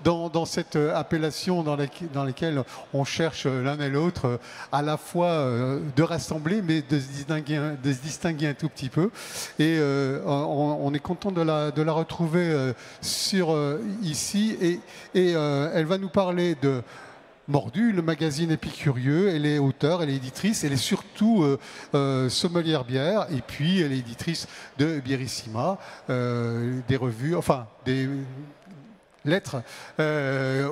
dans cette appellation dans laquelle on cherche l'un et l'autre à la fois de rassembler mais de se distinguer un tout petit peu. Et on est content de la retrouver ici et elle va nous parler de Mordu, le magazine Épicurieux. Elle est auteure, elle est éditrice, elle est surtout sommelière bière, et puis elle est éditrice de Bierissima, des revues, enfin des lettres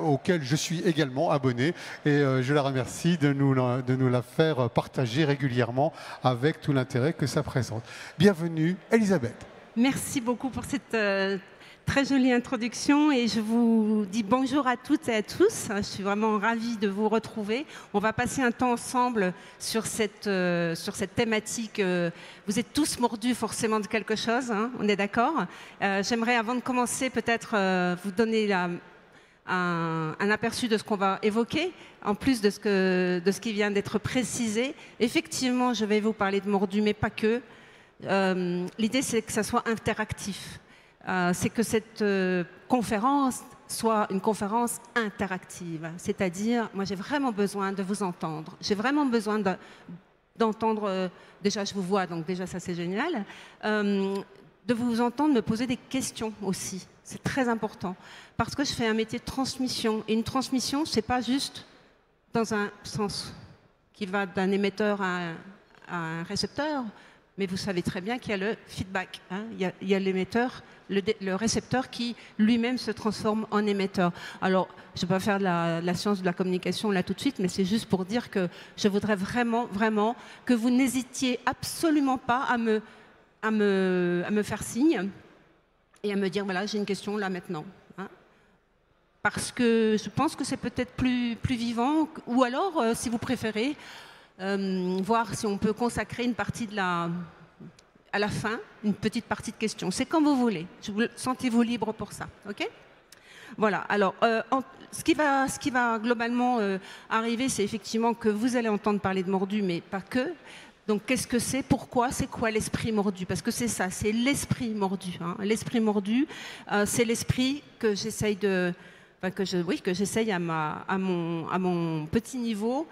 auxquelles je suis également abonné, et je la remercie de nous la faire partager régulièrement avec tout l'intérêt que ça présente. Bienvenue, Elisabeth. Merci beaucoup pour cette très jolie introduction et je vous dis bonjour à toutes et à tous. Je suis vraiment ravie de vous retrouver. On va passer un temps ensemble sur cette thématique. Vous êtes tous mordus forcément de quelque chose, hein, on est d'accord. J'aimerais, avant de commencer, peut-être vous donner un aperçu de ce qu'on va évoquer, en plus de ce qui vient d'être précisé. Effectivement, je vais vous parler de mordus, mais pas que. L'idée, c'est que ça soit interactif. C'est que cette conférence soit une conférence interactive. C'est-à-dire, moi, j'ai vraiment besoin de vous entendre. J'ai vraiment besoin d'entendre, déjà, je vous vois, donc déjà, ça, c'est génial, de vous entendre me poser des questions aussi. C'est très important. Parce que je fais un métier de transmission. Et une transmission, c'est pas juste dans un sens qui va d'un émetteur à un récepteur, mais vous savez très bien qu'il y a le feedback. Hein. Il y a l'émetteur, le récepteur qui lui-même se transforme en émetteur. Alors, je ne vais pas faire de la science de la communication là tout de suite, mais c'est juste pour dire que je voudrais vraiment, vraiment que vous n'hésitiez absolument pas à me faire signe et à me dire, voilà, j'ai une question là maintenant. Hein. Parce que je pense que c'est peut-être plus vivant, ou alors, si vous préférez, voir si on peut consacrer une partie à la fin, une petite partie de questions. C'est comme vous voulez. Sentez-vous libre pour ça. OK ? Voilà. Alors, ce qui va globalement arriver, c'est effectivement que vous allez entendre parler de mordu, mais pas que. Donc, qu'est-ce que c'est ? Pourquoi ? C'est quoi l'esprit mordu ? Parce que c'est ça, c'est l'esprit mordu. Hein. L'esprit mordu, c'est l'esprit que j'essaye que j'essaye à mon petit niveau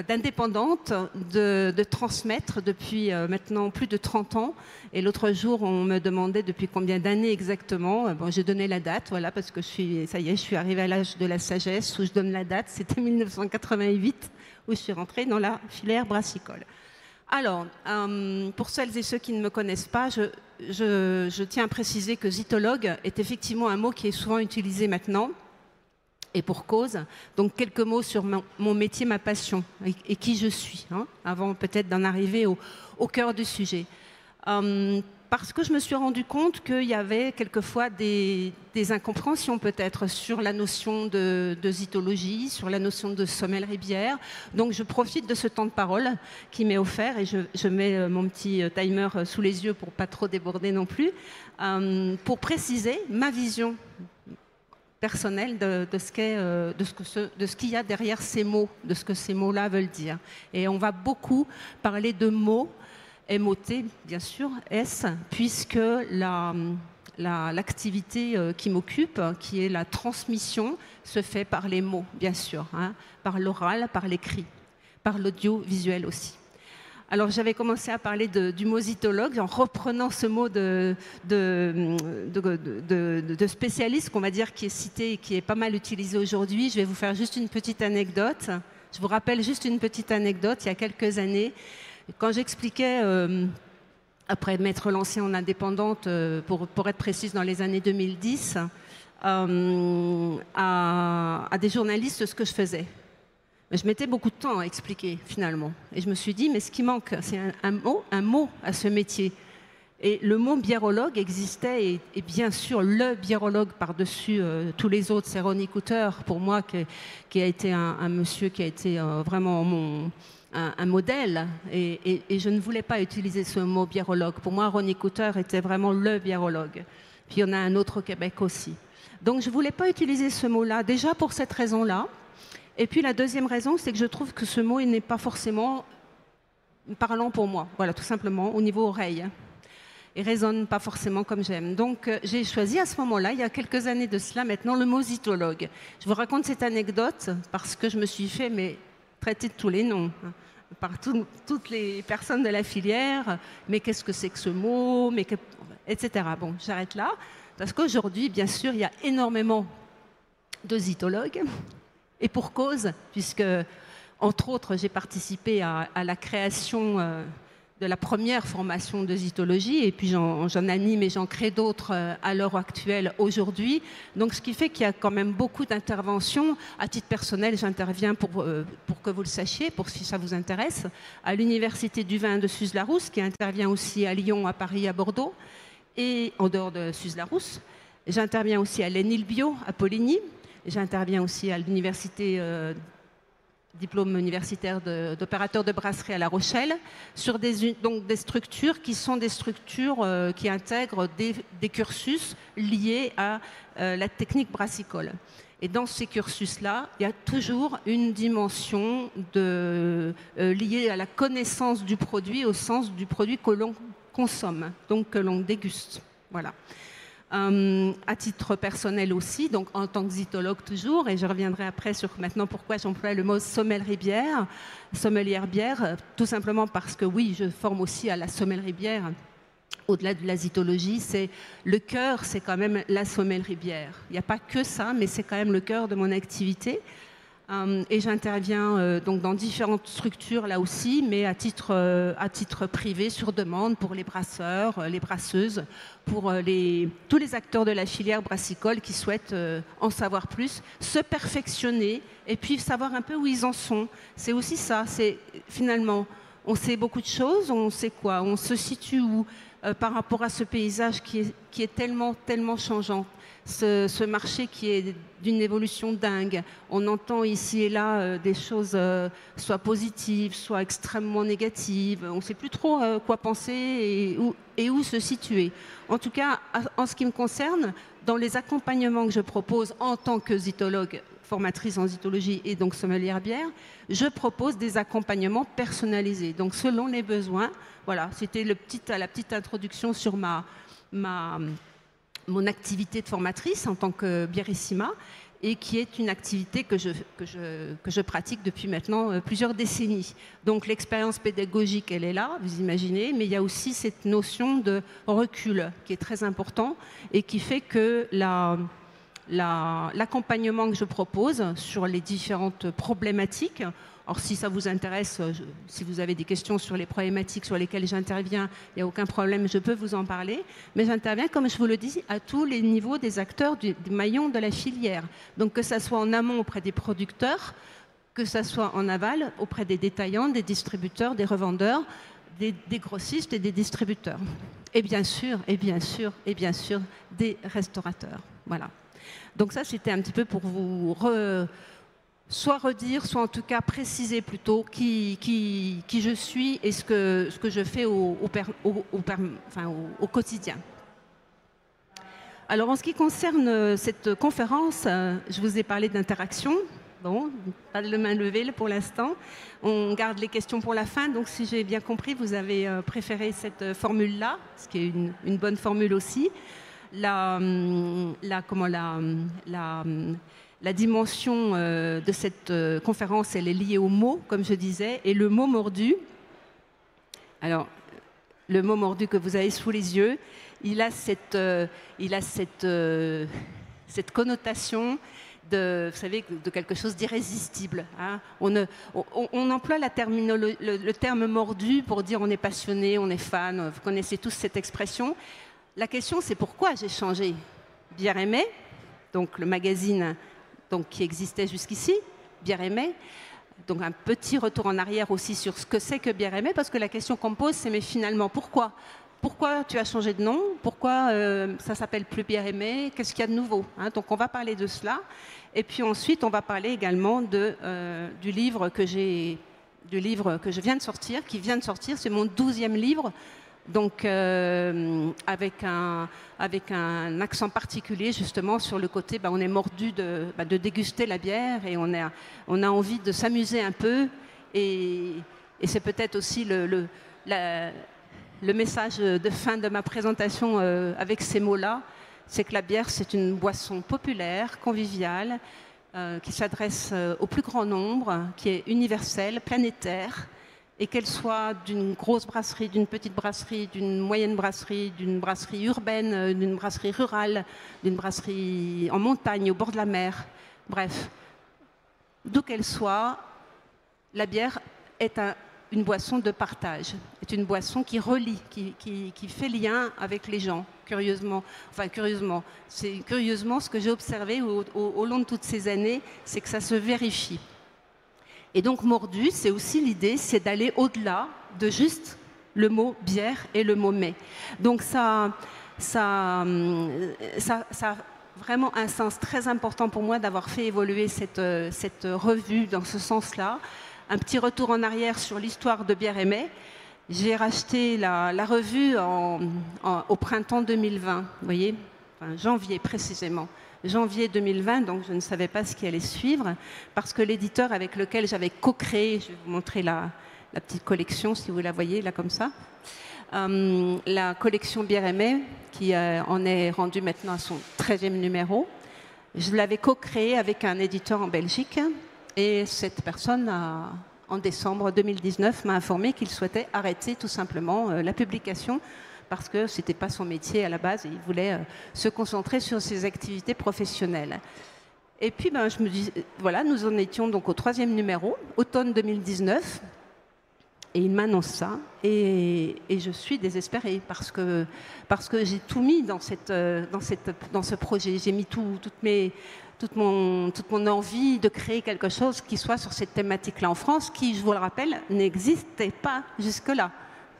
d'indépendante de transmettre depuis maintenant plus de 30 ans. Et l'autre jour, on me demandait depuis combien d'années exactement. Bon, j'ai donné la date, voilà, parce que je suis arrivée à l'âge de la sagesse où je donne la date. C'était 1988 où je suis rentrée dans la filière brassicole. Alors, pour celles et ceux qui ne me connaissent pas, je tiens à préciser que zytologue est effectivement un mot qui est souvent utilisé maintenant. Et pour cause, donc quelques mots sur mon métier, ma passion et qui je suis, hein, avant peut-être d'en arriver au cœur du sujet. Parce que je me suis rendu compte qu'il y avait quelquefois des incompréhensions peut-être sur la notion de zytologie, sur la notion de sommellerie bière. Donc je profite de ce temps de parole qui m'est offert et je mets mon petit timer sous les yeux pour pas trop déborder non plus, pour préciser ma vision personnel de ce qu'il y a derrière ces mots, de ce que ces mots-là veulent dire. Et on va beaucoup parler de mots, M-O-T, bien sûr, S, puisque l'activité qui m'occupe, qui est la transmission, se fait par les mots, bien sûr, hein, par l'oral, par l'écrit, par l'audiovisuel aussi. Alors j'avais commencé à parler du mot zytologue en reprenant ce mot de spécialiste qu'on va dire qui est cité et qui est pas mal utilisé aujourd'hui. Je vais vous faire juste une petite anecdote. Je vous rappelle juste une petite anecdote. Il y a quelques années, quand j'expliquais, après m'être lancée en indépendante, pour être précise dans les années 2010, à des journalistes ce que je faisais. Je mettais beaucoup de temps à expliquer, finalement. Et je me suis dit, mais ce qui manque, c'est un mot à ce métier. Et le mot biérologue existait, et bien sûr, le biérologue par-dessus tous les autres, c'est Ronnie Coulter, pour moi, qui a été un monsieur qui a été vraiment un modèle. Et je ne voulais pas utiliser ce mot biérologue. Pour moi, Ronnie Coulter était vraiment le biérologue. Puis il y en a un autre au Québec aussi. Donc je ne voulais pas utiliser ce mot-là, déjà pour cette raison-là. Et puis la deuxième raison, c'est que je trouve que ce mot n'est pas forcément parlant pour moi. Voilà, tout simplement, au niveau oreille. et résonnent pas forcément comme j'aime. Donc j'ai choisi à ce moment-là, il y a quelques années de cela maintenant, le mot zytologue. Je vous raconte cette anecdote parce que je me suis fait traiter de tous les noms par toutes les personnes de la filière. Mais qu'est-ce que c'est que ce mot, etc. Bon, j'arrête là parce qu'aujourd'hui, bien sûr, il y a énormément de zytologues et pour cause, puisque entre autres, j'ai participé à la création de la première formation de zytologie, et puis j'en anime et j'en crée d'autres à l'heure actuelle aujourd'hui. Donc ce qui fait qu'il y a quand même beaucoup d'interventions. À titre personnel, j'interviens pour que vous le sachiez, pour si ça vous intéresse, à l'Université du vin de Suse-la-Rousse, qui intervient aussi à Lyon, à Paris, à Bordeaux, et en dehors de Suse-la-Rousse. J'interviens aussi à l'ENILBio, à Poligny. J'interviens aussi à l'Université diplôme universitaire d'opérateur de brasserie à La Rochelle, sur donc des structures qui sont des structures qui intègrent des cursus liés à la technique brassicole. Et dans ces cursus-là, il y a toujours une dimension liée à la connaissance du produit, au sens du produit que l'on consomme, donc que l'on déguste. Voilà. À titre personnel aussi, donc en tant que zytologue toujours, et je reviendrai après sur maintenant pourquoi j'emploie le mot sommelière bière, tout simplement parce que oui, je forme aussi à la sommellerie bière. Au-delà de la zytologie, le cœur, c'est quand même la sommellerie bière. Il n'y a pas que ça, mais c'est quand même le cœur de mon activité. Et j'interviens donc dans différentes structures là aussi, mais à titre privé, sur demande, pour les brasseurs, les brasseuses, pour tous les acteurs de la filière brassicole qui souhaitent en savoir plus, se perfectionner et puis savoir un peu où ils en sont. C'est aussi ça, c'est finalement, on sait beaucoup de choses, on sait quoi, on se situe où par rapport à ce paysage qui est tellement, tellement changeant. Ce marché qui est d'une évolution dingue. On entend ici et là des choses soit positives, soit extrêmement négatives. On ne sait plus trop quoi penser et où se situer. En tout cas, en ce qui me concerne, dans les accompagnements que je propose en tant que zytologue, formatrice en zytologie et donc sommelière bière, je propose des accompagnements personnalisés. Donc selon les besoins, voilà, c'était la petite introduction sur mon activité de formatrice en tant que biérissima, et qui est une activité que je pratique depuis maintenant plusieurs décennies. Donc l'expérience pédagogique, elle est là, vous imaginez, mais il y a aussi cette notion de recul qui est très important et qui fait que l'accompagnement que je propose sur les différentes problématiques. Alors si ça vous intéresse, si vous avez des questions sur les problématiques sur lesquelles j'interviens, il n'y a aucun problème, je peux vous en parler. Mais j'interviens, comme je vous le dis, à tous les niveaux des acteurs du maillon de la filière. Donc que ça soit en amont auprès des producteurs, que ça soit en aval auprès des détaillants, des distributeurs, des revendeurs, des grossistes et des distributeurs. Et bien sûr, des restaurateurs. Voilà. Donc ça, c'était un petit peu pour vous soit redire, soit en tout cas préciser plutôt qui je suis et ce que je fais au quotidien. Alors en ce qui concerne cette conférence, je vous ai parlé d'interaction. Bon, pas de main levée pour l'instant. On garde les questions pour la fin. Donc si j'ai bien compris, vous avez préféré cette formule-là, ce qui est une bonne formule aussi. La dimension de cette conférence, elle est liée au mot, comme je disais, et le mot mordu. Alors, le mot mordu que vous avez sous les yeux, il a cette connotation de, vous savez, de quelque chose d'irrésistible. Hein. On emploie le terme mordu pour dire on est passionné, on est fan. Vous connaissez tous cette expression. La question, c'est pourquoi j'ai changé. Bière Aimée, donc le magazine qui existait jusqu'ici, Bière Aimée. Donc un petit retour en arrière aussi sur ce que c'est que Bière Aimée, parce que la question qu'on me pose, c'est mais finalement, pourquoi tu as changé de nom? Pourquoi ça s'appelle plus Bière Aimée? Qu'est-ce qu'il y a de nouveau, hein? Donc on va parler de cela. Et puis ensuite, on va parler également du livre que je viens de sortir, qui vient de sortir. C'est mon 12e livre. Donc avec un accent particulier justement sur le côté, on est mordu de déguster la bière et on a envie de s'amuser un peu et c'est peut-être aussi le message de fin de ma présentation avec ces mots-là, c'est que la bière, c'est une boisson populaire, conviviale, qui s'adresse au plus grand nombre, qui est universelle, planétaire, et qu'elle soit d'une grosse brasserie, d'une petite brasserie, d'une moyenne brasserie, d'une brasserie urbaine, d'une brasserie rurale, d'une brasserie en montagne, au bord de la mer, bref, d'où qu'elle soit, la bière est une boisson de partage, est une boisson qui relie, qui fait lien avec les gens, curieusement. Enfin, curieusement, c'est curieusement ce que j'ai observé au long de toutes ces années, c'est que ça se vérifie. Et donc, Mordu, c'est aussi l'idée, c'est d'aller au-delà de juste le mot bière et le mot mets. Donc, ça a vraiment un sens très important pour moi d'avoir fait évoluer cette revue dans ce sens-là. Un petit retour en arrière sur l'histoire de Bière et Mets. J'ai racheté la revue au printemps 2020, vous voyez, enfin, janvier précisément. Janvier 2020, donc je ne savais pas ce qui allait suivre, parce que l'éditeur avec lequel j'avais co-créé, je vais vous montrer la petite collection, si vous la voyez, là comme ça, la collection Bière et Mets, qui en est rendue maintenant à son 13e numéro, je l'avais co-créé avec un éditeur en Belgique, et cette personne, en décembre 2019, m'a informé qu'il souhaitait arrêter tout simplement la publication, parce que ce n'était pas son métier à la base, et il voulait se concentrer sur ses activités professionnelles. Et puis, je me dis, voilà, nous en étions donc au 3e numéro, automne 2019, et il m'annonce ça, et je suis désespérée, parce que j'ai tout mis dans ce projet, j'ai mis toute mon envie de créer quelque chose qui soit sur cette thématique-là en France, qui, je vous le rappelle, n'existait pas jusque-là.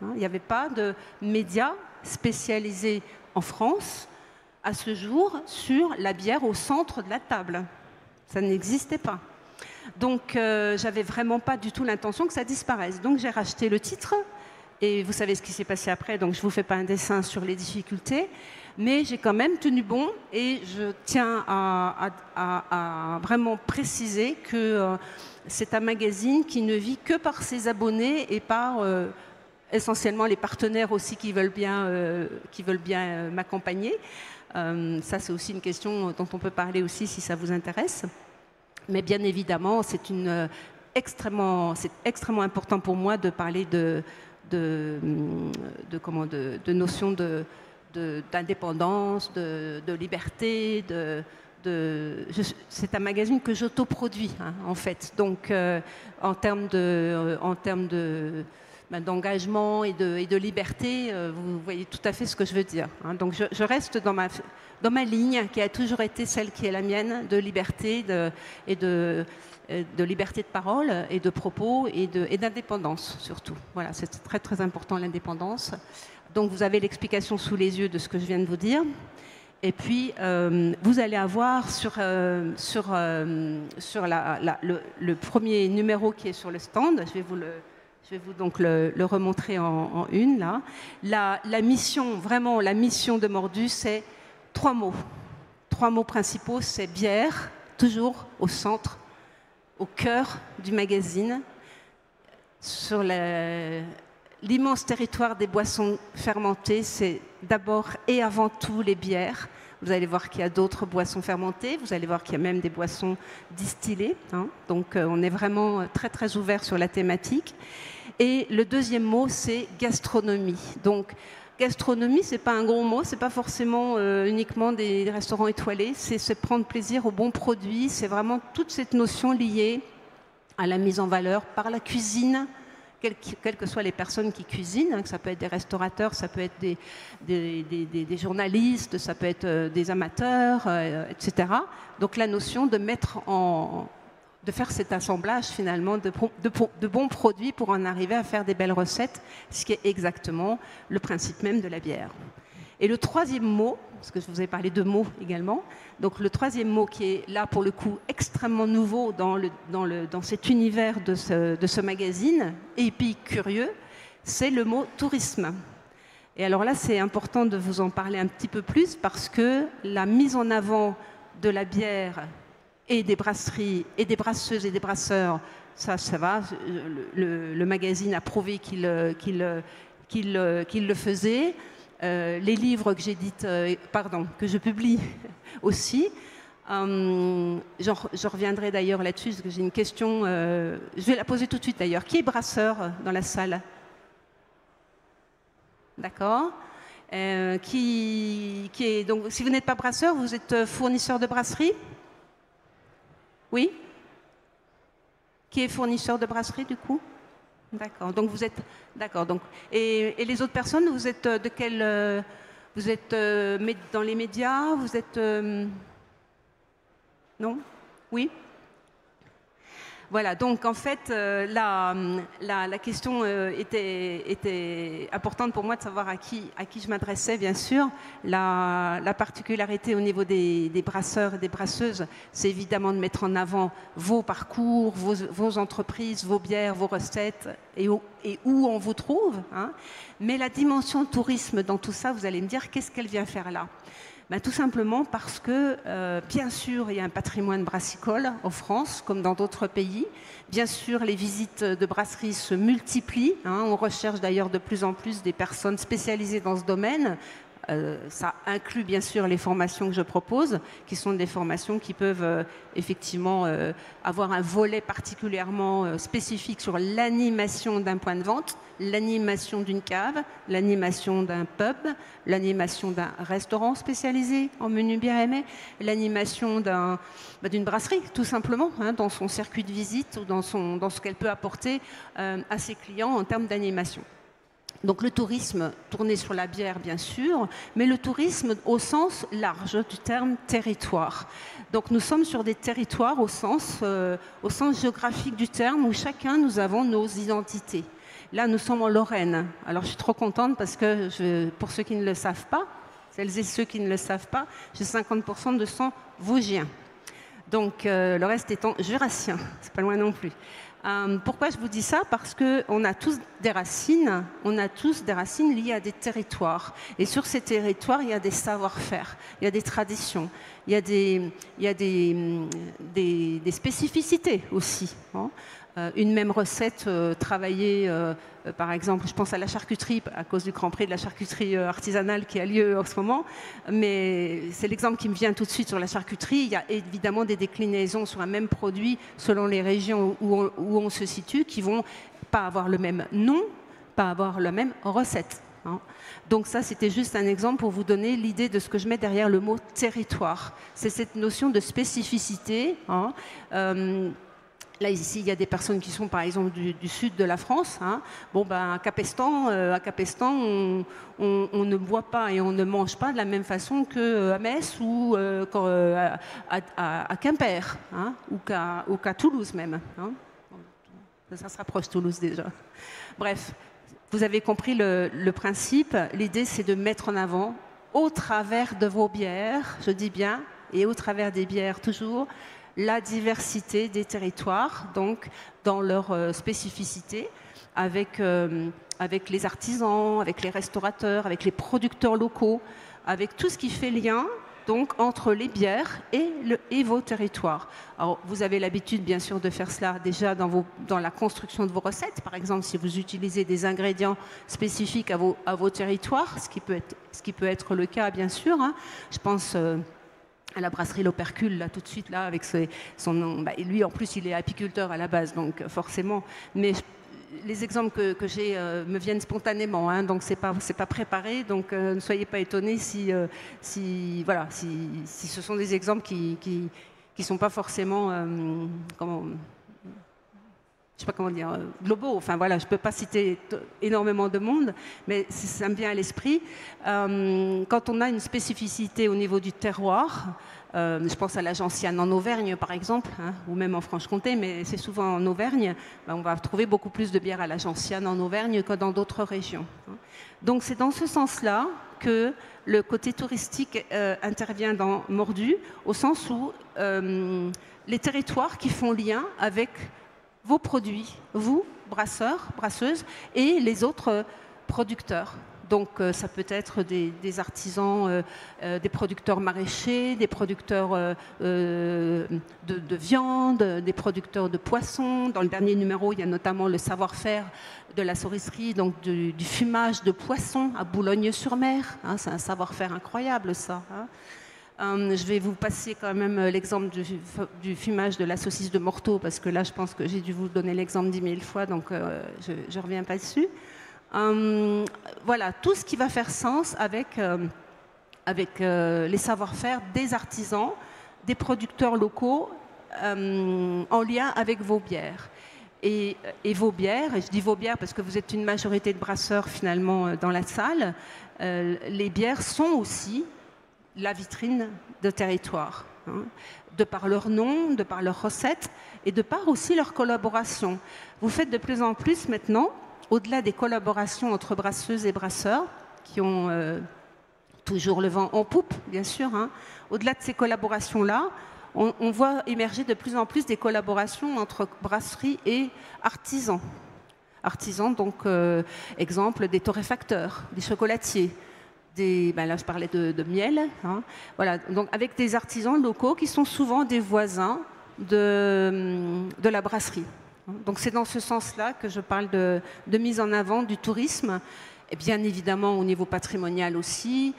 Il n'y avait pas de médias spécialisés en France à ce jour sur la bière au centre de la table. Ça n'existait pas. Donc, j'avais vraiment pas du tout l'intention que ça disparaisse. Donc, j'ai racheté le titre. Et vous savez ce qui s'est passé après, donc je ne vous fais pas un dessin sur les difficultés. Mais j'ai quand même tenu bon et je tiens à vraiment préciser que c'est un magazine qui ne vit que par ses abonnés et par essentiellement les partenaires aussi qui veulent bien m'accompagner. Ça, c'est aussi une question dont on peut parler aussi si ça vous intéresse. Mais bien évidemment, c'est extrêmement important pour moi de parler de notions d'indépendance, de liberté, c'est un magazine que j'autoproduis en fait. Donc en termes d'engagement et de liberté, vous voyez tout à fait ce que je veux dire. Donc je reste dans ma ligne qui a toujours été celle qui est la mienne de liberté et de liberté de parole et de propos et d'indépendance surtout. Voilà, c'est très très important l'indépendance. Donc vous avez l'explication sous les yeux de ce que je viens de vous dire. Et puis vous allez avoir sur le premier numéro qui est sur le stand, je vais vous donc le remontrer en une là. La mission, vraiment la mission de Mordu, c'est 3 mots. 3 mots principaux, c'est bière, toujours au centre, au cœur du magazine, sur l'immense territoire des boissons fermentées, c'est d'abord et avant tout les bières. Vous allez voir qu'il y a d'autres boissons fermentées, vous allez voir qu'il y a même des boissons distillées. Donc on est vraiment très très ouvert sur la thématique. Et le deuxième mot, c'est gastronomie. Donc gastronomie, c'est pas un gros mot, c'est pas forcément uniquement des restaurants étoilés, c'est prendre plaisir aux bons produits, c'est vraiment toute cette notion liée à la mise en valeur par la cuisine, quelles que soient les personnes qui cuisinent, ça peut être des restaurateurs, ça peut être des journalistes, ça peut être des amateurs, etc. Donc la notion de de faire cet assemblage finalement de bons produits pour en arriver à faire des belles recettes, ce qui est exactement le principe même de la bière. Et le troisième mot, parce que je vous ai parlé de mots également, donc le troisième mot qui est là pour le coup extrêmement nouveau dans cet univers de ce magazine, et puis curieux, c'est le mot tourisme. Et alors là, c'est important de vous en parler un petit peu plus parce que la mise en avant de la bière et des brasseries et des brasseuses et des brasseurs, ça va. Le magazine a prouvé qu'il qu'il le faisait. Les livres que j'édite, que je publie aussi. Je reviendrai d'ailleurs là-dessus, parce que j'ai une question, je vais la poser tout de suite d'ailleurs. Qui est brasseur dans la salle? D'accord. Donc, si vous n'êtes pas brasseur, vous êtes fournisseur de brasserie? Oui. Qui est fournisseur de brasserie du coup? D'accord. Donc vous êtes d'accord. Donc et les autres personnes, vous êtes de quel? Vous êtes dans les médias? Vous êtes non? Oui. Voilà, donc en fait, la question était importante pour moi de savoir à qui je m'adressais, bien sûr. La particularité au niveau des brasseurs et des brasseuses, c'est évidemment de mettre en avant vos parcours, vos entreprises, vos bières, vos recettes et où on vous trouve. Hein. Mais la dimension tourisme dans tout ça, vous allez me dire, qu'est-ce qu'elle vient faire là? Ben, tout simplement parce que, bien sûr, il y a un patrimoine brassicole en France, comme dans d'autres pays. Bien sûr, les visites de brasseries se multiplient. Hein. On recherche d'ailleurs de plus en plus des personnes spécialisées dans ce domaine. Ça inclut bien sûr les formations que je propose, qui sont des formations qui peuvent effectivement avoir un volet particulièrement spécifique sur l'animation d'un point de vente, l'animation d'une cave, l'animation d'un pub, l'animation d'un restaurant spécialisé en menu bière et mets, l'animation d'une brasserie tout simplement, hein, dans son circuit de visite ou dans ce qu'elle peut apporter à ses clients en termes d'animation. Donc le tourisme tourné sur la bière, bien sûr, mais le tourisme au sens large du terme territoire. Donc nous sommes sur des territoires au sens géographique du terme, où chacun, nous avons nos identités. Là, nous sommes en Lorraine. Alors je suis trop contente parce que, pour ceux qui ne le savent pas, celles et ceux qui ne le savent pas, j'ai 50% de sang vosgien. Donc le reste étant jurassien, c'est pas loin non plus. Pourquoi je vous dis ça? Parce qu'on a tous des racines, liées à des territoires. Et sur ces territoires, il y a des savoir-faire, il y a des traditions, il y a des spécificités aussi. Hein. Une même recette travaillée, par exemple, je pense à la charcuterie, à cause du Grand Prix de la charcuterie artisanale qui a lieu en ce moment, mais c'est l'exemple qui me vient tout de suite sur la charcuterie. Il y a évidemment des déclinaisons sur un même produit selon les régions où on se situe, qui vont pas avoir le même nom, pas avoir la même recette. Hein. Donc ça, c'était juste un exemple pour vous donner l'idée de ce que je mets derrière le mot territoire. C'est cette notion de spécificité. Hein. Là, ici, il y a des personnes qui sont, par exemple, du sud de la France. Hein. Bon, ben, à Capestan, on ne boit pas et on ne mange pas de la même façon qu'à Metz ou à Quimper, hein, ou qu'à Toulouse même. Hein. Ça se rapproche, Toulouse, déjà. Bref, vous avez compris le principe. L'idée, c'est de mettre en avant, au travers de vos bières, je dis bien, et au travers des bières toujours, la diversité des territoires, donc dans leur spécificité, avec les artisans, avec les restaurateurs, avec les producteurs locaux, avec tout ce qui fait lien donc, entre les bières et vos territoires. Alors, vous avez l'habitude, bien sûr, de faire cela déjà dans la construction de vos recettes. Par exemple, si vous utilisez des ingrédients spécifiques à vos territoires, ce qui peut être le cas, bien sûr. Hein. Je pense à la brasserie L'Opercule, là, tout de suite, là, avec son nom. Bah, lui, en plus, il est apiculteur à la base, donc forcément. Mais les exemples que j'ai me viennent spontanément, hein, donc c'est pas préparé, donc ne soyez pas étonnés si ce sont des exemples qui sont pas forcément je sais pas comment dire, globaux. Enfin voilà, je peux pas citer énormément de monde, mais ça me vient à l'esprit. Quand on a une spécificité au niveau du terroir, je pense à la gentiane en Auvergne par exemple, hein, ou même en Franche-Comté, mais c'est souvent en Auvergne, ben, on va trouver beaucoup plus de bière à la gentiane en Auvergne que dans d'autres régions. Hein. Donc c'est dans ce sens-là que le côté touristique intervient dans Mordu, au sens où les territoires qui font lien avec vos produits, vous, brasseurs, brasseuses, et les autres producteurs. Donc ça peut être des artisans, des producteurs maraîchers, des producteurs de viande, des producteurs de poissons. Dans le dernier numéro, il y a notamment le savoir-faire de la saurisserie, donc du fumage de poissons à Boulogne-sur-Mer. Hein, c'est un savoir-faire incroyable, ça. Hein. Je vais vous passer quand même l'exemple du fumage de la saucisse de Morteau, parce que là, je pense que j'ai dû vous donner l'exemple 10 000 fois, donc je ne reviens pas dessus. Voilà, tout ce qui va faire sens avec les savoir-faire des artisans, des producteurs locaux, en lien avec vos bières. Et vos bières, et je dis vos bières parce que vous êtes une majorité de brasseurs finalement dans la salle, les bières sont aussi la vitrine de territoire, hein, de par leur nom, de par leurs recettes et de par aussi leur collaboration. Vous faites de plus en plus maintenant, au-delà des collaborations entre brasseuses et brasseurs, qui ont toujours le vent en poupe, bien sûr, hein, au-delà de ces collaborations-là, on voit émerger de plus en plus des collaborations entre brasseries et artisans. Artisans, donc, exemple, des torréfacteurs, des chocolatiers, là je parlais de miel, hein, voilà, donc avec des artisans locaux qui sont souvent des voisins de la brasserie. Donc c'est dans ce sens-là que je parle de mise en avant du tourisme, et bien évidemment au niveau patrimonial aussi.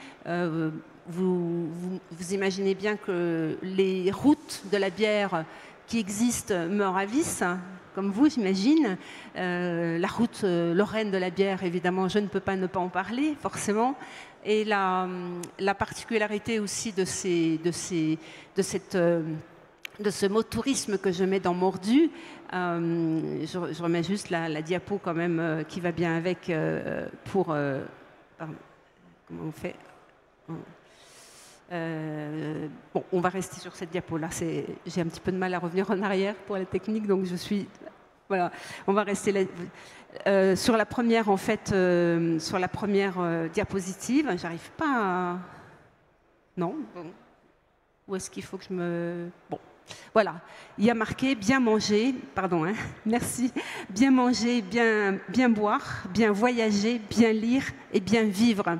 Vous imaginez bien que les routes de la bière qui existent me ravissent, comme vous, j'imagine. La route lorraine de la bière, évidemment, je ne peux pas ne pas en parler, forcément. Et la particularité aussi de ce mot tourisme que je mets dans Mordu, je remets juste la diapo quand même qui va bien avec pour... pardon, comment on fait bon, on va rester sur cette diapo-là. J'ai un petit peu de mal à revenir en arrière pour la technique, donc je suis... Voilà, on va rester là. Sur la première, en fait, sur la première diapositive, j'arrive pas à... Non, bon. Où est-ce qu'il faut que je me... Bon, voilà. Il y a marqué bien manger, pardon, hein, merci, bien manger, bien boire, bien voyager, bien lire et bien vivre.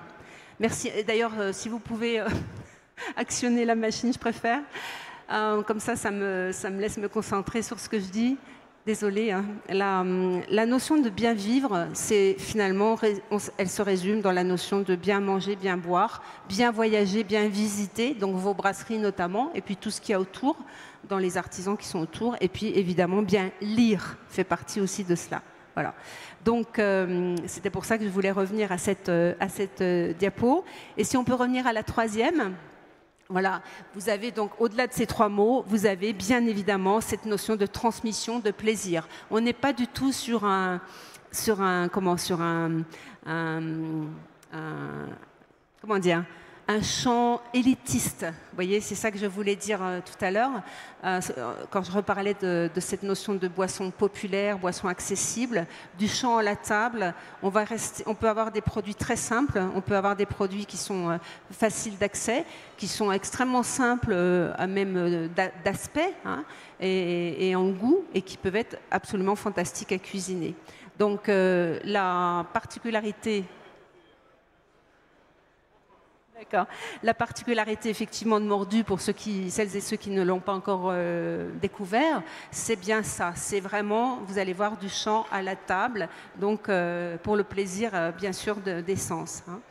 Merci. D'ailleurs, si vous pouvez actionner la machine, je préfère. Comme ça me laisse me concentrer sur ce que je dis. Désolée. Hein. La notion de bien vivre, c'est finalement, elle se résume dans la notion de bien manger, bien boire, bien voyager, bien visiter, donc vos brasseries notamment, et puis tout ce qu'il y a autour, dans les artisans qui sont autour, et puis évidemment bien lire fait partie aussi de cela. Voilà. Donc c'était pour ça que je voulais revenir à cette diapo. Et si on peut revenir à la troisième. Voilà, vous avez donc, au-delà de ces trois mots, vous avez bien évidemment cette notion de transmission, de plaisir. On n'est pas du tout sur un champ élitiste. Vous voyez, c'est ça que je voulais dire tout à l'heure, quand je reparlais de cette notion de boisson populaire, boisson accessible, du champ à la table. On peut avoir des produits très simples, on peut avoir des produits qui sont faciles d'accès, qui sont extrêmement simples, même d'aspect, hein, et en goût, et qui peuvent être absolument fantastiques à cuisiner. Donc la particularité... D'accord. La particularité effectivement de Mordu, pour celles et ceux qui ne l'ont pas encore découvert, c'est bien ça. C'est vraiment, vous allez voir, du champ à la table, donc pour le plaisir, bien sûr, d'essence. Hein.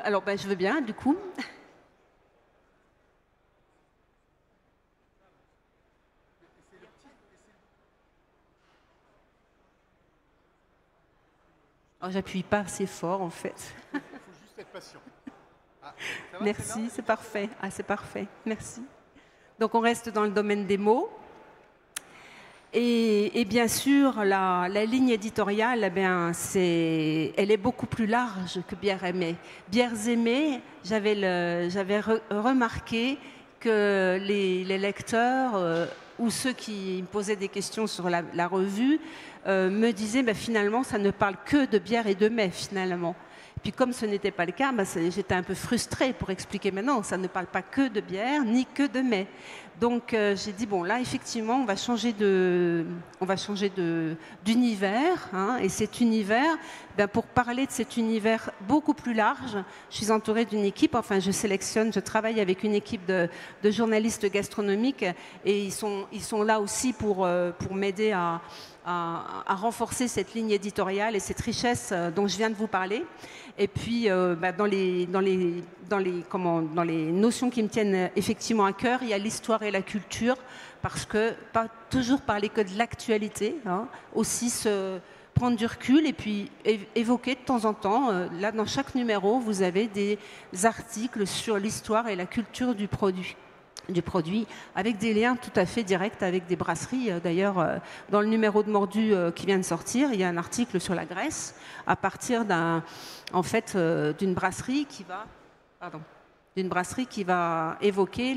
Alors, je veux bien, du coup. Oh, j'appuie pas assez fort, en fait. Patient. Ah, ça va, merci, c'est parfait. Ah, c'est parfait. Merci. Donc, on reste dans le domaine des mots. Et bien sûr, la ligne éditoriale, elle est beaucoup plus large que Bières aimées. Bières aimées, j'avais remarqué que les lecteurs ou ceux qui me posaient des questions sur la revue me disaient finalement, ça ne parle que de bière et de mets, finalement. puis comme ce n'était pas le cas, j'étais un peu frustrée pour expliquer maintenant, ça ne parle pas que de bière ni que de mets. Donc j'ai dit, bon là effectivement on va changer d'univers, hein, et cet univers, pour parler de cet univers beaucoup plus large, je suis entourée d'une équipe, enfin je travaille avec une équipe de journalistes gastronomiques et ils sont là aussi pour m'aider à renforcer cette ligne éditoriale et cette richesse dont je viens de vous parler. Et puis, dans les notions qui me tiennent effectivement à cœur, il y a l'histoire et la culture, parce que pas toujours parler que de l'actualité, hein, aussi se prendre du recul et puis évoquer de temps en temps, là dans chaque numéro, vous avez des articles sur l'histoire et la culture du produit, avec des liens tout à fait directs avec des brasseries. D'ailleurs, dans le numéro de Mordu qui vient de sortir, il y a un article sur la Grèce à partir d'une brasserie qui va évoquer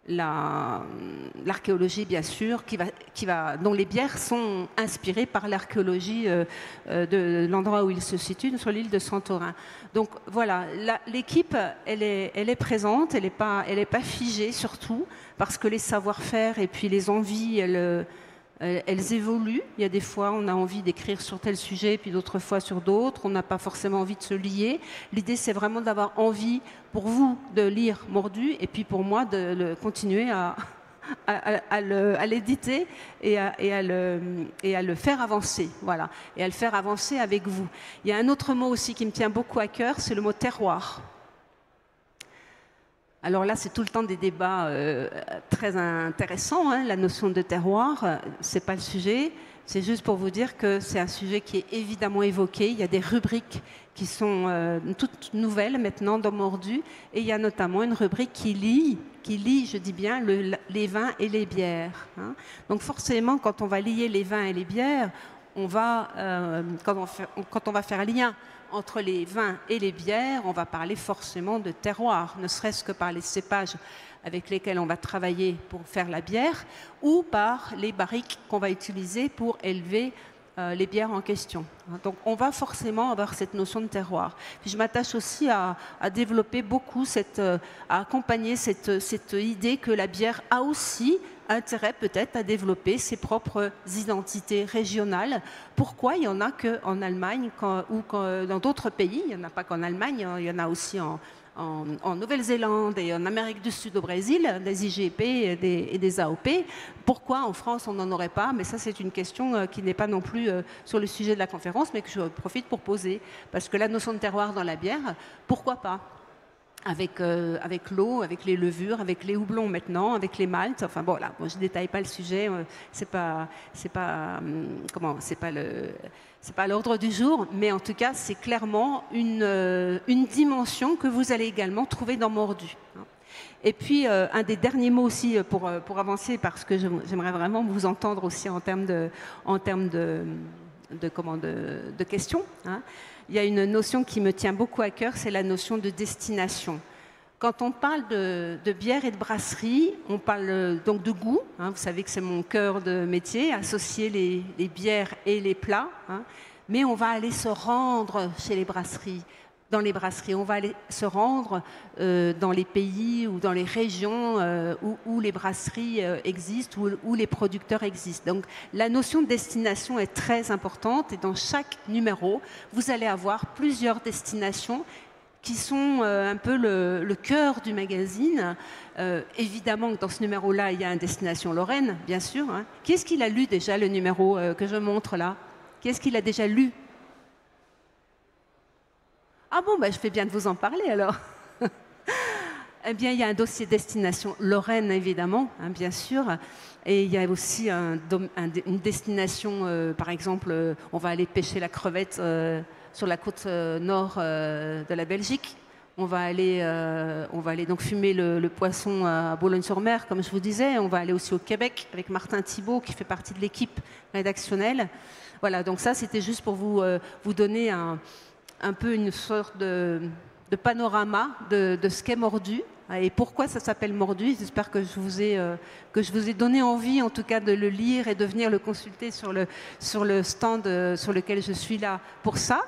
l'archéologie, bien sûr, dont les bières sont inspirées par l'archéologie de l'endroit où il se situe, sur l'île de Santorin. Donc voilà, l'équipe, elle est présente, elle n'est pas figée, surtout parce que les savoir-faire et puis les envies, elles évoluent. Il y a des fois, on a envie d'écrire sur tel sujet, puis d'autres fois sur d'autres. On n'a pas forcément envie de se lier. L'idée, c'est vraiment d'avoir envie, pour vous, de lire Mordu, et puis pour moi, de continuer à l'éditer et à le faire avancer. Voilà. Et à le faire avancer avec vous. Il y a un autre mot aussi qui me tient beaucoup à cœur, c'est le mot terroir. Alors là, c'est tout le temps des débats très intéressants, hein, la notion de terroir, c'est pas le sujet. C'est juste pour vous dire que c'est un sujet qui est évidemment évoqué. Il y a des rubriques qui sont toutes nouvelles maintenant dans Mordu. Et il y a notamment une rubrique qui lit, je dis bien, les vins et les bières. Hein. Donc forcément, quand on va lier les vins et les bières, quand on va faire lien entre les vins et les bières, on va parler forcément de terroir, ne serait-ce que par les cépages avec lesquels on va travailler pour faire la bière ou par les barriques qu'on va utiliser pour élever les bières en question. Donc on va forcément avoir cette notion de terroir. Puis je m'attache aussi à développer beaucoup, à accompagner cette idée que la bière a aussi intérêt peut-être à développer ses propres identités régionales. Pourquoi il n'y en a qu'en Allemagne ou dans d'autres pays? Il n'y en a pas qu'en Allemagne, il y en a aussi en Nouvelle-Zélande et en Amérique du Sud au Brésil, des IGP et des AOP. Pourquoi en France on n'en aurait pas? Mais ça c'est une question qui n'est pas non plus sur le sujet de la conférence, mais que je profite pour poser. Parce que la notion de terroir dans la bière, pourquoi pas? Avec l'eau, avec les levures, avec les houblons maintenant, avec les maltes. Enfin bon, là, je ne détaille pas le sujet. C'est pas l'ordre du jour, mais en tout cas, c'est clairement une dimension que vous allez également trouver dans Mordu. Et puis, un des derniers mots aussi pour avancer, parce que j'aimerais vraiment vous entendre aussi en termes de questions. Hein. Il y a une notion qui me tient beaucoup à cœur, c'est la notion de destination. Quand on parle de bière et de brasserie, on parle donc de goût. Hein, vous savez que c'est mon cœur de métier, associer les bières et les plats. Hein, mais on va aller se rendre chez les brasseries. Dans les brasseries, on va aller se rendre dans les pays ou dans les régions où les brasseries existent, où les producteurs existent. Donc la notion de destination est très importante et dans chaque numéro, vous allez avoir plusieurs destinations qui sont un peu le cœur du magazine. Évidemment que dans ce numéro-là, il y a une destination Lorraine, bien sûr. Hein. Qui est-ce qui a lu déjà le numéro que je montre là? Qui est-ce qui l'a déjà lu? Ah bon, je fais bien de vous en parler alors. Eh bien, il y a un dossier destination Lorraine, évidemment, hein, bien sûr. Et il y a aussi une destination, par exemple, on va aller pêcher la crevette sur la côte nord de la Belgique. On va aller donc fumer le poisson à Boulogne-sur-Mer, comme je vous disais. On va aller aussi au Québec avec Martin Thibault, qui fait partie de l'équipe rédactionnelle. Voilà, donc ça, c'était juste pour vous donner un peu une sorte de panorama de ce qu'est Mordu et pourquoi ça s'appelle Mordu. J'espère que je vous ai donné envie, en tout cas, de le lire et de venir le consulter sur le stand sur lequel je suis là pour ça.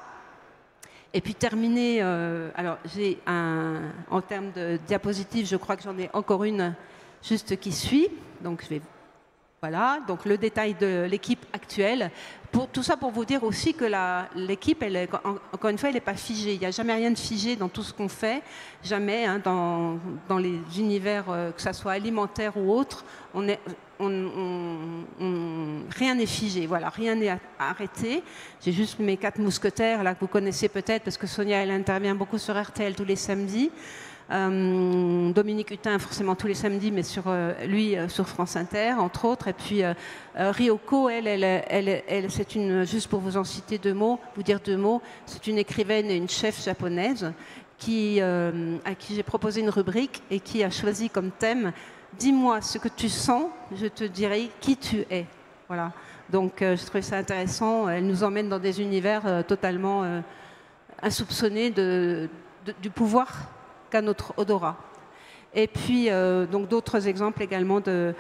Et puis terminer, alors j'ai en termes de diapositives, je crois que j'en ai encore une juste qui suit. Donc voilà, donc le détail de l'équipe actuelle. Tout ça pour vous dire aussi que l'équipe, encore une fois, elle n'est pas figée. Il n'y a jamais rien de figé dans tout ce qu'on fait. Jamais, hein, dans les univers, que ce soit alimentaire ou autre, rien n'est figé. Voilà, rien n'est arrêté. J'ai juste mes 4 mousquetaires, là, que vous connaissez peut-être, parce que Sonia, elle intervient beaucoup sur RTL tous les samedis. Dominique Hutin forcément tous les samedis, mais sur France Inter entre autres, et puis Ryoko, elle c'est juste pour vous en citer vous dire deux mots, c'est une écrivaine et une chef japonaise à qui j'ai proposé une rubrique et qui a choisi comme thème « Dis-moi ce que tu sens, je te dirai qui tu es ». Voilà, donc je trouvais ça intéressant. Elle nous emmène dans des univers totalement insoupçonnés du pouvoir qu'a notre odorat. Et puis, donc d'autres exemples également de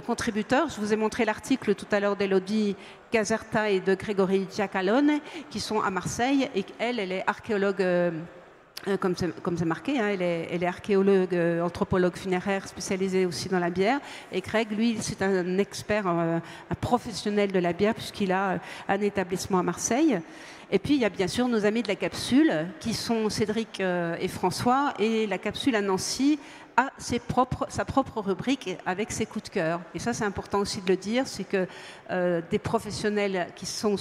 contributeurs. Je vous ai montré l'article tout à l'heure d'Elodie Caserta et de Grégory Giacalone, qui sont à Marseille, et elle est archéologue, comme c'est marqué, hein, elle est archéologue, anthropologue funéraire, spécialisée aussi dans la bière. Et Greg, lui, c'est un expert, un professionnel de la bière, puisqu'il a un établissement à Marseille. Et puis, il y a bien sûr nos amis de la capsule, qui sont Cédric et François. Et la capsule à Nancy a sa propre rubrique avec ses coups de cœur. Et ça, c'est important aussi de le dire, c'est que des professionnels qui sont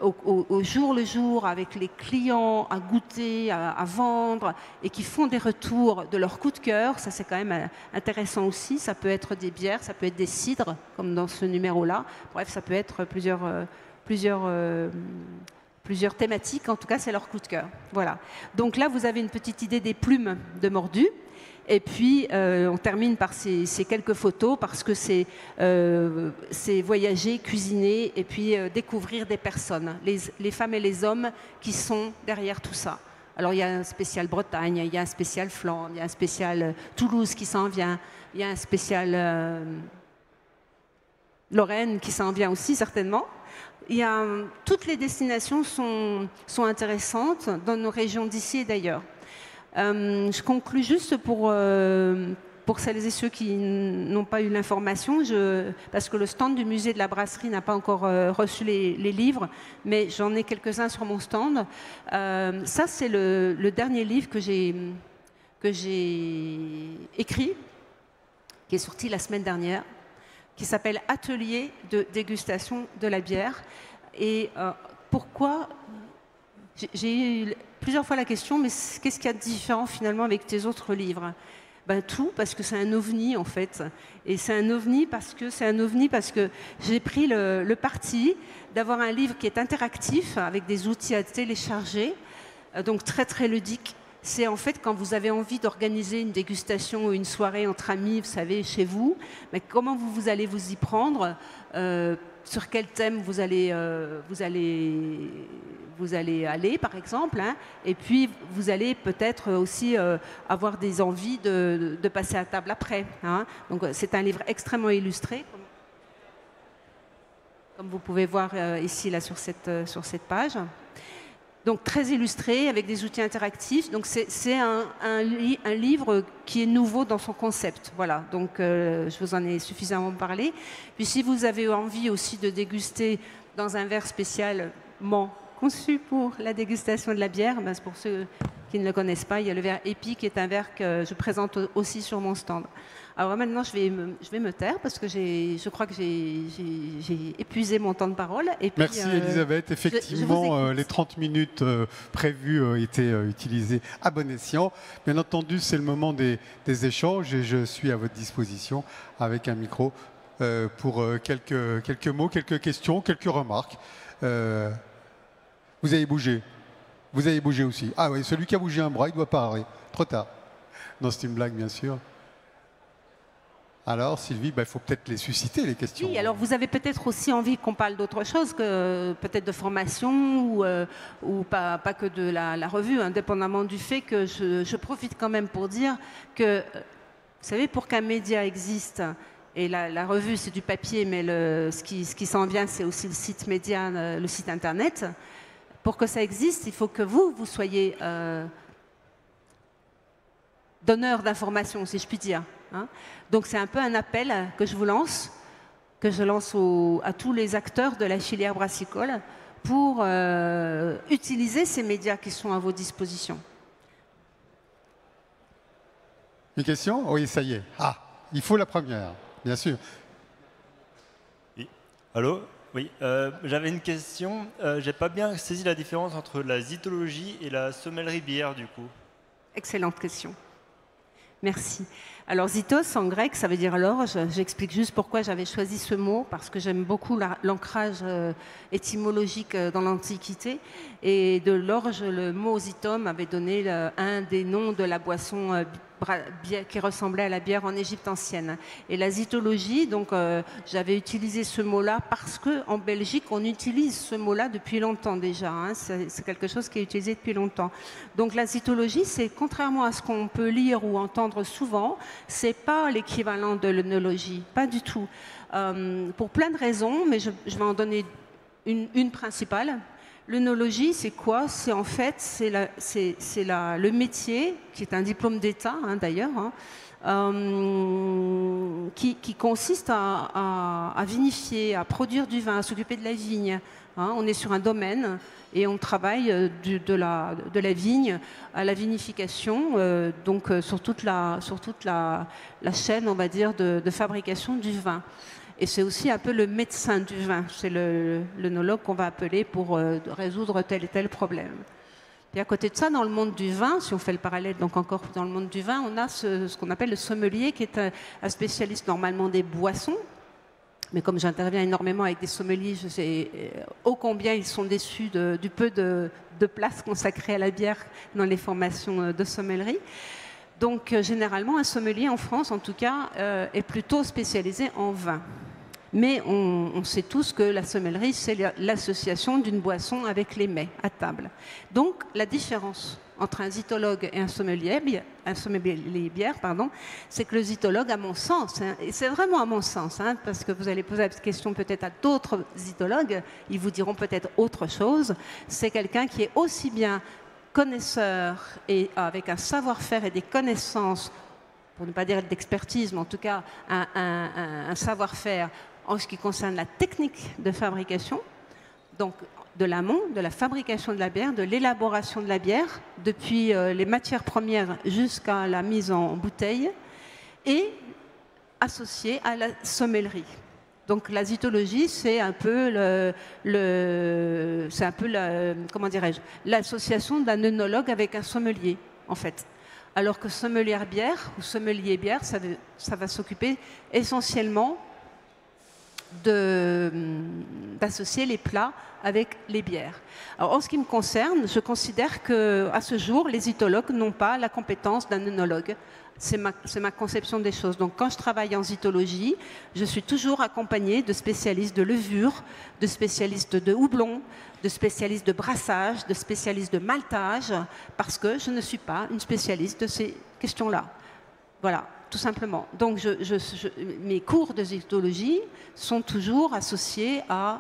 au jour le jour avec les clients, à goûter, à vendre, et qui font des retours de leurs coups de cœur, ça c'est quand même intéressant aussi. Ça peut être des bières, ça peut être des cidres, comme dans ce numéro-là. Bref, ça peut être plusieurs thématiques, en tout cas c'est leur coup de cœur. Voilà. Donc là vous avez une petite idée des plumes de Mordu, et puis on termine par ces quelques photos, parce que c'est voyager, cuisiner, et puis découvrir des personnes, les femmes et les hommes qui sont derrière tout ça. Alors il y a un spécial Bretagne, il y a un spécial Flandre, il y a un spécial Toulouse qui s'en vient, il y a un spécial Lorraine qui s'en vient aussi certainement. Toutes les destinations sont intéressantes dans nos régions d'ici et d'ailleurs. Je conclus juste pour celles et ceux qui n'ont pas eu l'information, parce que le stand du musée de la brasserie n'a pas encore reçu les livres, mais j'en ai quelques-uns sur mon stand. Ça, c'est le dernier livre que j'ai écrit, qui est sorti la semaine dernière, qui s'appelle « Atelier de dégustation de la bière ». Et pourquoi... J'ai eu plusieurs fois la question, mais qu'est-ce qu'il y a de différent finalement avec tes autres livres? Ben, tout, parce que c'est un ovni en fait. Et c'est un ovni parce que j'ai pris le parti d'avoir un livre qui est interactif, avec des outils à télécharger, donc très très ludique. C'est en fait quand vous avez envie d'organiser une dégustation ou une soirée entre amis, vous savez, chez vous, mais comment vous allez vous y prendre, sur quel thème vous allez aller, par exemple, hein, et puis vous allez peut-être aussi avoir des envies de passer à table après. Hein. Donc c'est un livre extrêmement illustré, comme vous pouvez voir ici là, sur cette page. Donc très illustré, avec des outils interactifs. Donc c'est un livre qui est nouveau dans son concept. Voilà, donc je vous en ai suffisamment parlé. Puis si vous avez envie aussi de déguster dans un verre spécialement conçu pour la dégustation de la bière, ben, pour ceux qui ne le connaissent pas, il y a le verre Epi, qui est un verre que je présente aussi sur mon stand. Alors maintenant, je vais me taire parce que je crois que j'ai épuisé mon temps de parole. Et puis, merci Elisabeth. Effectivement, les 30 minutes prévues étaient utilisées à bon escient. Bien entendu, c'est le moment des échanges et je suis à votre disposition avec un micro pour quelques mots, quelques questions, quelques remarques. Vous avez bougé. Vous avez bougé aussi. Ah oui, celui qui a bougé un bras, il doit parler. Trop tard. Non, c'est une blague, bien sûr. Alors, Sylvie, il faut peut-être les susciter, les questions. Oui, alors vous avez peut-être aussi envie qu'on parle d'autre chose, que peut-être de formation ou pas que de la revue, indépendamment du fait que je profite quand même pour dire que, vous savez, pour qu'un média existe, et la revue c'est du papier, mais ce qui s'en vient c'est aussi le site média, le site internet. pour que ça existe, il faut que vous soyez donneur d'informations, si je puis dire. Hein. Donc c'est un peu un appel que je vous lance, à tous les acteurs de la filière brassicole pour utiliser ces médias qui sont à vos dispositions. Une question? Oui, ça y est. Ah, il faut la première, bien sûr. Oui. Allô? Oui, j'avais une question. J'ai pas bien saisi la différence entre la zytologie et la sommellerie bière, du coup. Excellente question. Merci. Alors, zytos, en grec, ça veut dire l'orge. J'explique juste pourquoi j'avais choisi ce mot, parce que j'aime beaucoup l'ancrage étymologique dans l'Antiquité. Et de l'orge, le mot zytome avait donné un des noms de la boisson qui ressemblait à la bière en Égypte ancienne. Et la zytologie, donc j'avais utilisé ce mot-là parce qu'en Belgique, on utilise ce mot-là depuis longtemps déjà. Hein. C'est quelque chose qui est utilisé depuis longtemps. Donc la zytologie, c'est contrairement à ce qu'on peut lire ou entendre souvent, c'est pas l'équivalent de l'œnologie, pas du tout. Pour plein de raisons, mais je vais en donner une principale. L'œnologie, c'est quoi? C'est en fait le métier, qui est un diplôme d'État hein, d'ailleurs, hein, qui consiste à vinifier, à produire du vin, à s'occuper de la vigne. Hein. On est sur un domaine et on travaille de la vigne à la vinification, donc sur toute la chaîne, on va dire, de fabrication du vin. Et c'est aussi un peu le médecin du vin, c'est l'œnologue qu'on va appeler pour résoudre tel et tel problème. Et à côté de ça, dans le monde du vin, si on fait le parallèle donc encore dans le monde du vin, on a ce qu'on appelle le sommelier, qui est un spécialiste normalement des boissons. Mais comme j'interviens énormément avec des sommeliers, je sais ô combien ils sont déçus du peu de place consacrée à la bière dans les formations de sommellerie. Donc généralement, un sommelier en France, en tout cas, est plutôt spécialisé en vin. Mais on sait tous que la sommellerie, c'est l'association d'une boisson avec les mets à table. Donc la différence entre un zytologue et un sommelier bière, c'est que le zytologue, à mon sens, hein, et c'est vraiment à mon sens, hein, parce que vous allez poser la question peut-être à d'autres zytologues, ils vous diront peut-être autre chose, c'est quelqu'un qui est aussi bien connaisseur et avec un savoir-faire et des connaissances, pour ne pas dire d'expertise, mais en tout cas un savoir-faire en ce qui concerne la technique de fabrication, donc de l'amont, de la fabrication de la bière, de l'élaboration de la bière, depuis les matières premières jusqu'à la mise en bouteille, et associé à la sommellerie. Donc la zytologie, c'est un peu comment dirais-je, l'association d'un œnologue avec un sommelier, en fait. Alors que sommelière bière ou sommelier bière, ça va s'occuper essentiellement d'associer les plats avec les bières. Alors, en ce qui me concerne, je considère qu'à ce jour, les zytologues n'ont pas la compétence d'un œnologue. C'est ma conception des choses. Donc, quand je travaille en zytologie, je suis toujours accompagnée de spécialistes de levure, de spécialistes de houblon, de spécialistes de brassage, de spécialistes de maltage, parce que je ne suis pas une spécialiste de ces questions-là. Voilà, tout simplement. Donc, mes cours de zytologie sont toujours associés en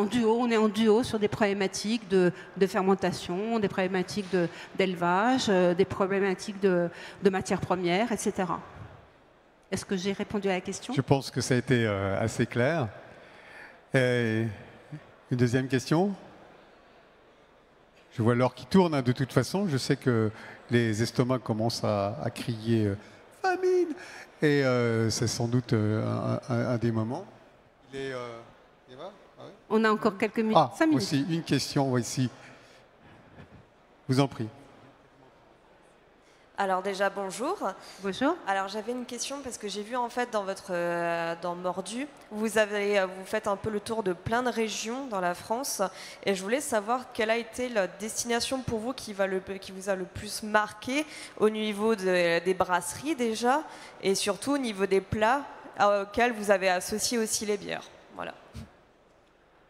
duo. On est en duo sur des problématiques de fermentation, des problématiques d'élevage, des problématiques de matières premières, etc. Est-ce que j'ai répondu à la question? Je pense que ça a été assez clair. Une deuxième question? Je vois l'heure qui tourne, hein, de toute façon. Je sais que les estomacs commencent à crier famine. Et c'est sans doute un des moments. On a encore quelques minutes. 5 minutes. Aussi, une question ici. Vous en prie. Alors déjà, bonjour. Bonjour. Alors j'avais une question parce que j'ai vu en fait dans Mordu, vous faites un peu le tour de plein de régions dans la France et je voulais savoir quelle a été la destination pour vous qui vous a le plus marqué au niveau des brasseries déjà et surtout au niveau des plats auxquels vous avez associé aussi les bières. Voilà.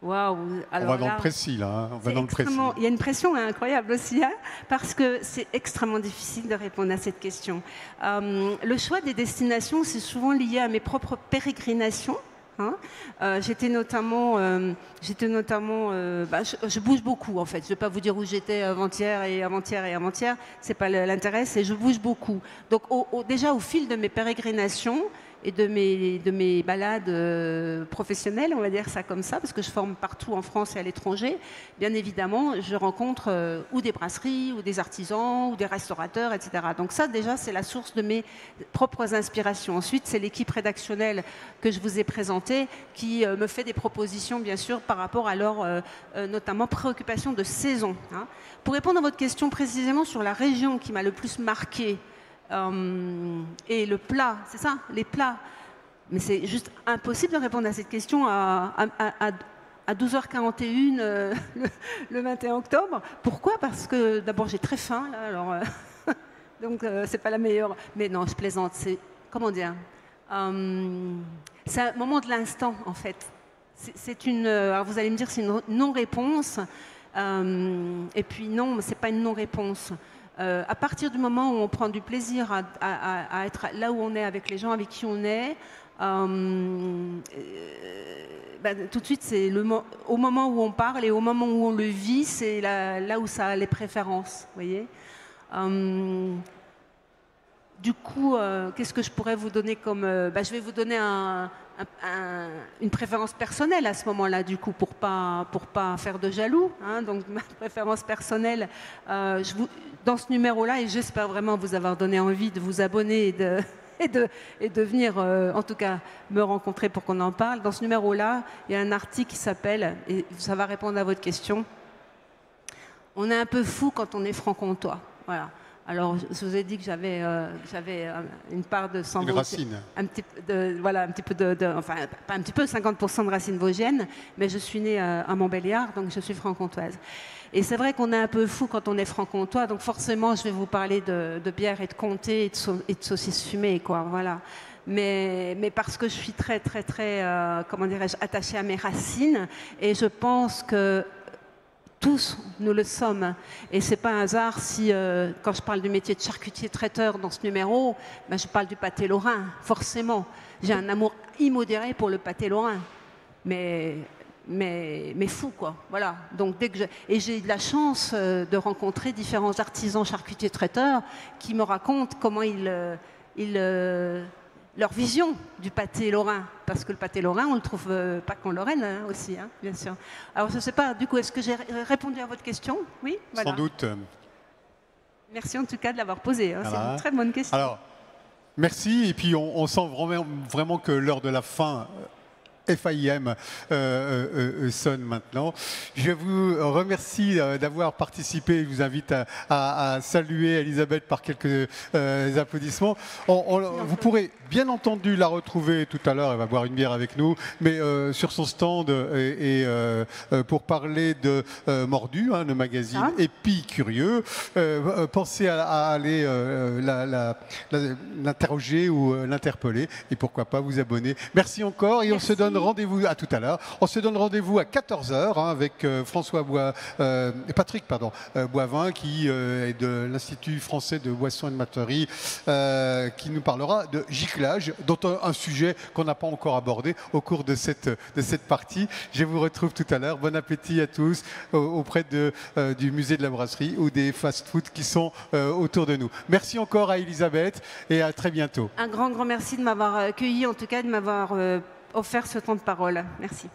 Waouh! On va dans le précis, là. Hein. On va dans le précis. Il y a une pression incroyable aussi, hein, parce que c'est extrêmement difficile de répondre à cette question. Le choix des destinations, c'est souvent lié à mes propres pérégrinations. Hein. J'étais notamment, je bouge beaucoup en fait. Je ne vais pas vous dire où j'étais avant-hier et avant-hier et avant-hier. C'est pas l'intérêt, c'est je bouge beaucoup. Donc déjà au fil de mes pérégrinations et de mes balades professionnelles, on va dire ça comme ça, parce que je forme partout en France et à l'étranger, bien évidemment, je rencontre ou des brasseries, ou des artisans, ou des restaurateurs, etc. Donc ça, déjà, c'est la source de mes propres inspirations. Ensuite, c'est l'équipe rédactionnelle que je vous ai présentée qui me fait des propositions, bien sûr, par rapport à leur, notamment, préoccupation de saison. Hein. Pour répondre à votre question précisément sur la région qui m'a le plus marquée, et le plat, c'est ça, les plats. Mais c'est juste impossible de répondre à cette question à 12h41 le 21 octobre. Pourquoi? Parce que d'abord j'ai très faim, là, alors, donc c'est pas la meilleure. Mais non, je plaisante. C'est, comment dire, c'est un moment de l'instant, en fait. C'est une. Alors vous allez me dire, c'est une non-réponse. Et puis non, c'est pas une non-réponse. À partir du moment où on prend du plaisir à être là où on est avec les gens avec qui on est, tout de suite, c'est au moment où on parle et au moment où on le vit, c'est là où ça a les préférences. Vous voyez. Du coup, qu'est-ce que je pourrais vous donner comme... je vais vous donner une préférence personnelle à ce moment-là, du coup, pour pas faire de jaloux. Hein. Donc, ma préférence personnelle, dans ce numéro-là, et j'espère vraiment vous avoir donné envie de vous abonner et de venir, en tout cas, me rencontrer pour qu'on en parle. Dans ce numéro-là, il y a un article qui s'appelle, et ça va répondre à votre question, « On est un peu fou quand on est franc-comtois ». Voilà. Alors, je vous ai dit que j'avais une part de sang vosgien, racine. un petit peu enfin, pas un petit peu, 50% de racines vosgiennes, mais je suis née à Montbéliard, donc je suis franc-comtoise. Et c'est vrai qu'on est un peu fou quand on est franc-comtois, donc forcément, je vais vous parler de bière et de comté et de saucisses fumées, quoi, voilà. Mais parce que je suis très, très, très, comment dirais-je, attachée à mes racines, et je pense que tous, nous le sommes. Et ce n'est pas un hasard si, quand je parle du métier de charcutier traiteur dans ce numéro, je parle du pâté lorrain, forcément. J'ai un amour immodéré pour le pâté lorrain. Mais fou, quoi. Voilà. Donc, et j'ai eu de la chance de rencontrer différents artisans charcutiers traiteurs qui me racontent comment leur vision du pâté lorrain, parce que le pâté lorrain, on ne le trouve pas qu'en Lorraine hein, aussi, hein, bien sûr. Alors je ne sais pas, du coup, est-ce que j'ai répondu à votre question? Oui, voilà. Sans doute. Merci en tout cas de l'avoir posée, hein, voilà. C'est une très bonne question. Alors, merci, et puis on sent vraiment que l'heure de la fin... FAIM sonne maintenant. Je vous remercie d'avoir participé. Je vous invite à saluer Elisabeth par quelques applaudissements. Vous pourrez bien entendu la retrouver tout à l'heure. Elle va boire une bière avec nous, mais sur son stand pour parler de Mordu, hein, le magazine Épicurieux. Pensez à aller l'interroger ou l'interpeller et pourquoi pas vous abonner. Merci encore et on se donne rendez-vous à tout à l'heure. On se donne rendez-vous à 14h hein, avec Patrick Boivin qui est de l'Institut français de boissons et de materie qui nous parlera de giclage, dont un sujet qu'on n'a pas encore abordé au cours de cette partie. Je vous retrouve tout à l'heure. Bon appétit à tous auprès du musée de la brasserie ou des fast-foods qui sont autour de nous. Merci encore à Elisabeth et à très bientôt. Un grand merci de m'avoir accueilli, en tout cas de m'avoir offert ce temps de parole. Merci.